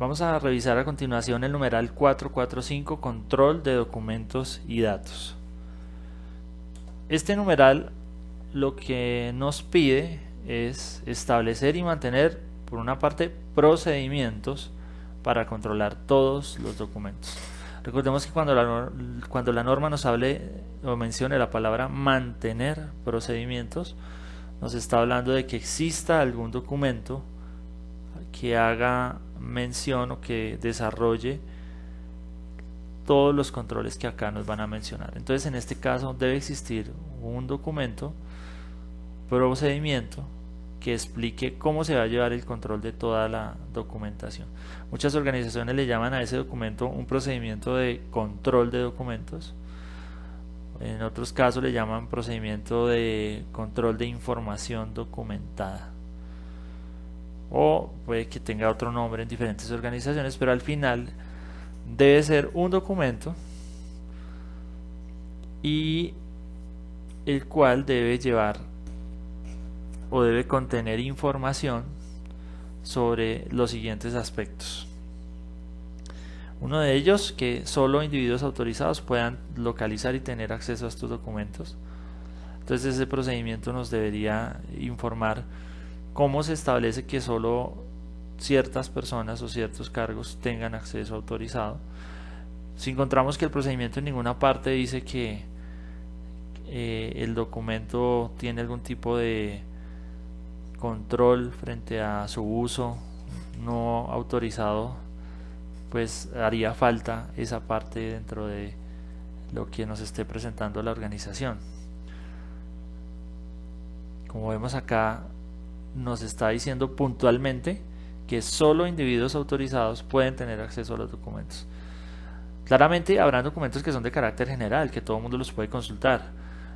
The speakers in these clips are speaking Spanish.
Vamos a revisar a continuación el numeral 445, control de documentos y datos. Este numeral lo que nos pide es establecer y mantener, por una parte, procedimientos para controlar todos los documentos. Recordemos que cuando la norma nos hable o mencione la palabra mantener procedimientos, nos está hablando de que exista algún documento que haga mención o que desarrolle todos los controles que acá nos van a mencionar. Entonces, en este caso debe existir un documento, procedimiento, que explique cómo se va a llevar el control de toda la documentación. Muchas organizaciones le llaman a ese documento un procedimiento de control de documentos. En otros casos le llaman procedimiento de control de información documentada. O puede que tenga otro nombre en diferentes organizaciones, pero al final debe ser un documento y el cual debe llevar o debe contener información sobre los siguientes aspectos. Uno de ellos, que solo individuos autorizados puedan localizar y tener acceso a estos documentos. Entonces ese procedimiento nos debería informar cómo se establece que solo ciertas personas o ciertos cargos tengan acceso autorizado. Si encontramos que el procedimiento en ninguna parte dice que el documento tiene algún tipo de control frente a su uso no autorizado, pues haría falta esa parte dentro de lo que nos esté presentando la organización. Como vemos acá, nos está diciendo puntualmente que solo individuos autorizados pueden tener acceso a los documentos. Claramente habrá documentos que son de carácter general, que todo el mundo los puede consultar,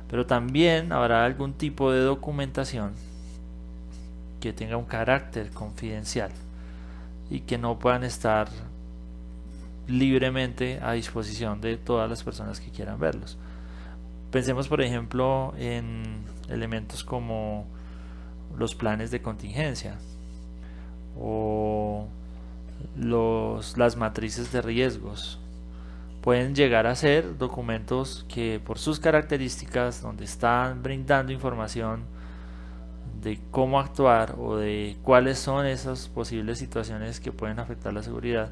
pero también habrá algún tipo de documentación que tenga un carácter confidencial y que no puedan estar libremente a disposición de todas las personas que quieran verlos. Pensemos, por ejemplo, en elementos como los planes de contingencia o las matrices de riesgos. Pueden llegar a ser documentos que, por sus características, donde están brindando información de cómo actuar o de cuáles son esas posibles situaciones que pueden afectar la seguridad,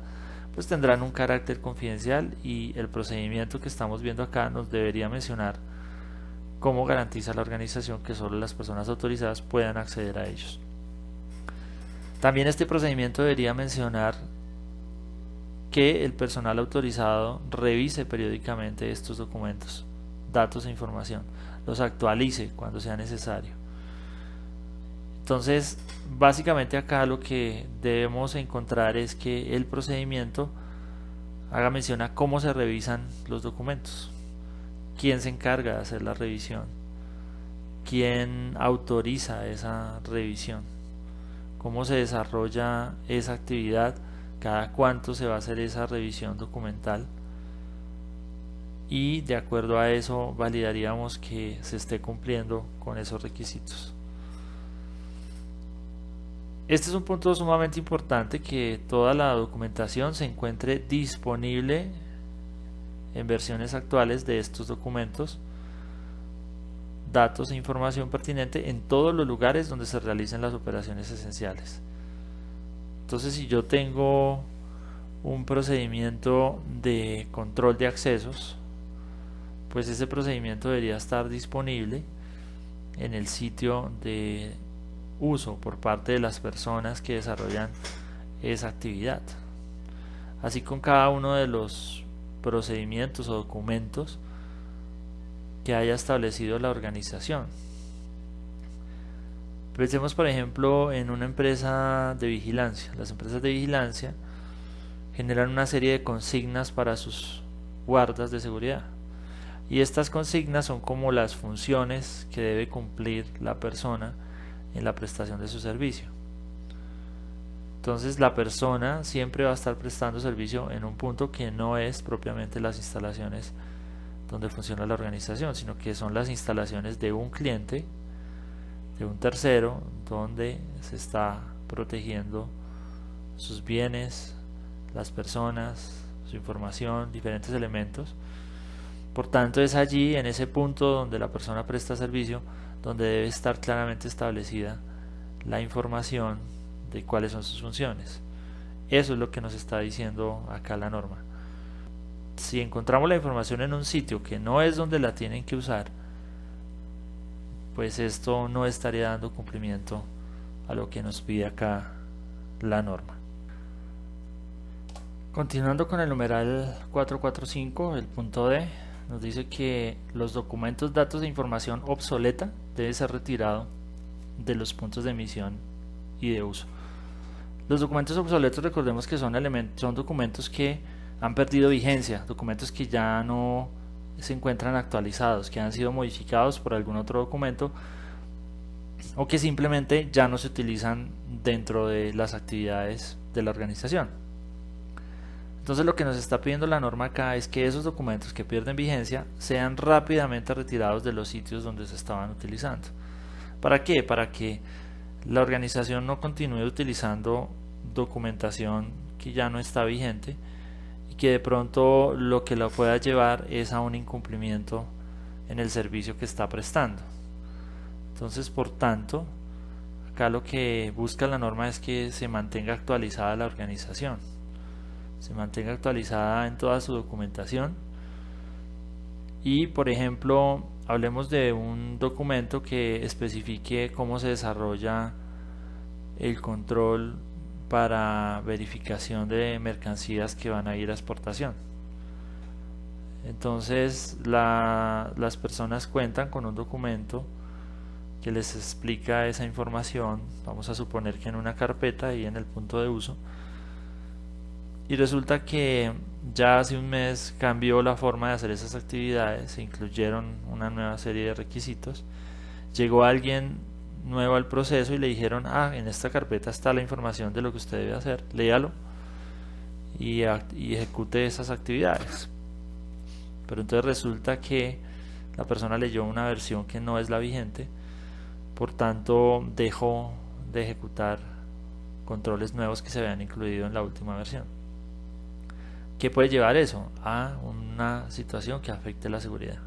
pues tendrán un carácter confidencial, y el procedimiento que estamos viendo acá nos debería mencionar cómo garantiza la organización que solo las personas autorizadas puedan acceder a ellos. También este procedimiento debería mencionar que el personal autorizado revise periódicamente estos documentos, datos e información, los actualice cuando sea necesario. Entonces, básicamente acá lo que debemos encontrar es que el procedimiento haga mención a cómo se revisan los documentos, quién se encarga de hacer la revisión, quién autoriza esa revisión, cómo se desarrolla esa actividad, cada cuánto se va a hacer esa revisión documental, y de acuerdo a eso validaríamos que se esté cumpliendo con esos requisitos. Este es un punto sumamente importante, que toda la documentación se encuentre disponible en versiones actuales de estos documentos, datos e información pertinente en todos los lugares donde se realicen las operaciones esenciales. Entonces, si yo tengo un procedimiento de control de accesos, pues ese procedimiento debería estar disponible en el sitio de uso por parte de las personas que desarrollan esa actividad. Así con cada uno de los procedimientos o documentos que haya establecido la organización. Pensemos, por ejemplo, en una empresa de vigilancia. Las empresas de vigilancia generan una serie de consignas para sus guardas de seguridad, y estas consignas son como las funciones que debe cumplir la persona en la prestación de su servicio. Entonces, la persona siempre va a estar prestando servicio en un punto que no es propiamente las instalaciones donde funciona la organización, sino que son las instalaciones de un cliente, de un tercero, donde se está protegiendo sus bienes, las personas, su información, diferentes elementos. Por tanto, es allí, en ese punto donde la persona presta servicio, donde debe estar claramente establecida la información de cuáles son sus funciones. Eso es lo que nos está diciendo acá la norma. Si encontramos la información en un sitio que no es donde la tienen que usar, pues esto no estaría dando cumplimiento a lo que nos pide acá la norma. Continuando con el numeral 445, el punto D nos dice que los documentos, datos e información obsoleta debe ser retirado de los puntos de emisión y de uso. Los documentos obsoletos, recordemos que son documentos que han perdido vigencia, documentos que ya no se encuentran actualizados, que han sido modificados por algún otro documento o que simplemente ya no se utilizan dentro de las actividades de la organización. Entonces lo que nos está pidiendo la norma acá es que esos documentos que pierden vigencia sean rápidamente retirados de los sitios donde se estaban utilizando. ¿Para qué? Para que la organización no continúe utilizando documentación que ya no está vigente y que de pronto lo que la pueda llevar es a un incumplimiento en el servicio que está prestando. Entonces, por tanto, acá lo que busca la norma es que se mantenga actualizada la organización, se mantenga actualizada en toda su documentación y, por ejemplo, hablemos de un documento que especifique cómo se desarrolla el control para verificación de mercancías que van a ir a exportación. Entonces las personas cuentan con un documento que les explica esa información, vamos a suponer que en una carpeta y en el punto de uso, y resulta que ya hace un mes cambió la forma de hacer esas actividades, se incluyeron una nueva serie de requisitos, llegó alguien nuevo al proceso y le dijeron, en esta carpeta está la información de lo que usted debe hacer, léalo y ejecute esas actividades. Pero entonces resulta que la persona leyó una versión que no es la vigente, por tanto dejó de ejecutar controles nuevos que se habían incluido en la última versión. ¿Qué puede llevar eso? A una situación que afecte la seguridad.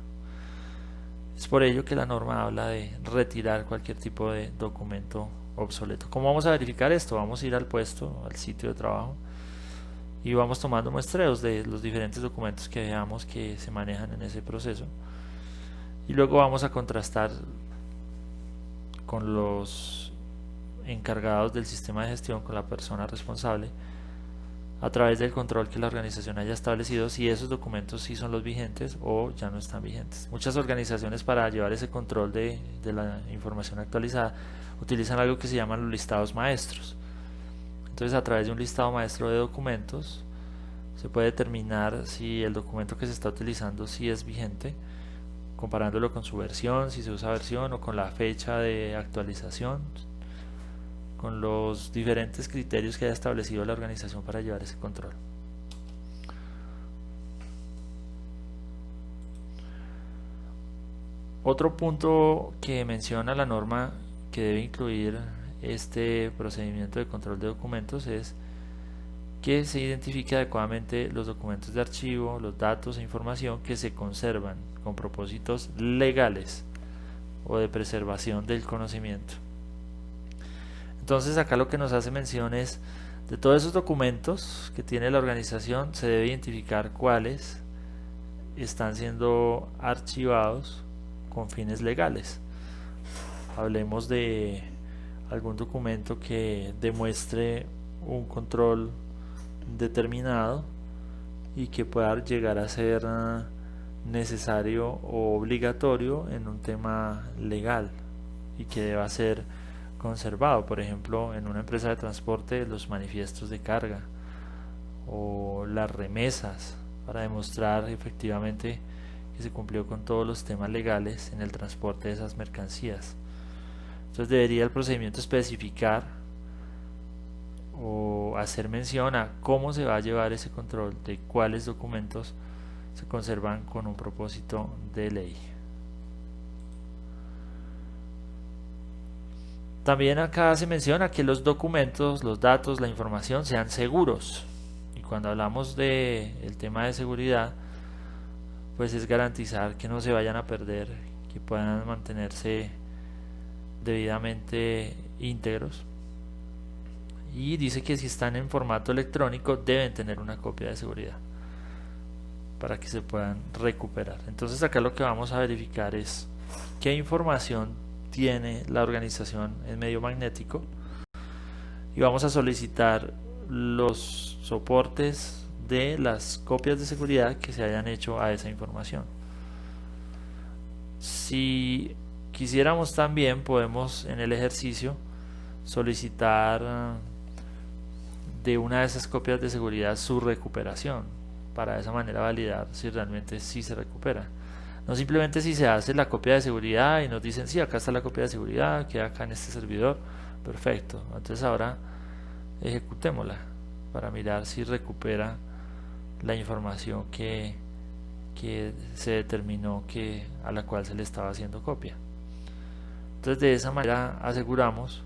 Es por ello que la norma habla de retirar cualquier tipo de documento obsoleto. ¿Cómo vamos a verificar esto? Vamos a ir al puesto, al sitio de trabajo, y vamos tomando muestreos de los diferentes documentos que veamos que se manejan en ese proceso. Y luego vamos a contrastar con los encargados del sistema de gestión, con la persona responsable, a través del control que la organización haya establecido, si esos documentos sí son los vigentes o ya no están vigentes. Muchas organizaciones, para llevar ese control de la información actualizada, utilizan algo que se llaman los listados maestros. Entonces, a través de un listado maestro de documentos se puede determinar si el documento que se está utilizando sí es vigente, comparándolo con su versión, si se usa versión, o con la fecha de actualización, con los diferentes criterios que haya establecido la organización para llevar ese control. Otro punto que menciona la norma que debe incluir este procedimiento de control de documentos es que se identifique adecuadamente los documentos de archivo, los datos e información que se conservan con propósitos legales o de preservación del conocimiento. Entonces acá lo que nos hace mención es de todos esos documentos que tiene la organización, se debe identificar cuáles están siendo archivados con fines legales. Hablemos de algún documento que demuestre un control determinado y que pueda llegar a ser necesario o obligatorio en un tema legal y que deba ser conservado. Por ejemplo, en una empresa de transporte, los manifiestos de carga o las remesas, para demostrar efectivamente que se cumplió con todos los temas legales en el transporte de esas mercancías. Entonces debería el procedimiento especificar o hacer mención a cómo se va a llevar ese control de cuáles documentos se conservan con un propósito de ley. También acá se menciona que los documentos, los datos, la información sean seguros. ¿Y cuando hablamos de el tema de seguridad, pues es garantizar que no se vayan a perder, que puedan mantenerse debidamente íntegros. Y dice que si están en formato electrónico deben tener una copia de seguridad para que se puedan recuperar. Entonces acá lo que vamos a verificar es qué información tiene la organización en medio magnético y vamos a solicitar los soportes de las copias de seguridad que se hayan hecho a esa información. Si quisiéramos también podemos en el ejercicio solicitar de una de esas copias de seguridad su recuperación, para de esa manera validar si realmente sí se recupera. No simplemente si se hace la copia de seguridad y nos dicen sí, acá está la copia de seguridad, queda acá en este servidor, perfecto, entonces ahora ejecutémosla para mirar si recupera la información que se determinó que a la cual se le estaba haciendo copia. Entonces de esa manera aseguramos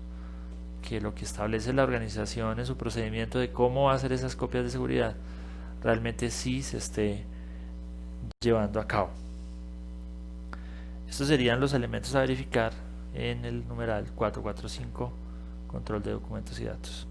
que lo que establece la organización en su procedimiento de cómo hacer esas copias de seguridad realmente sí se esté llevando a cabo. Estos serían los elementos a verificar en el numeral 445, control de documentos y datos.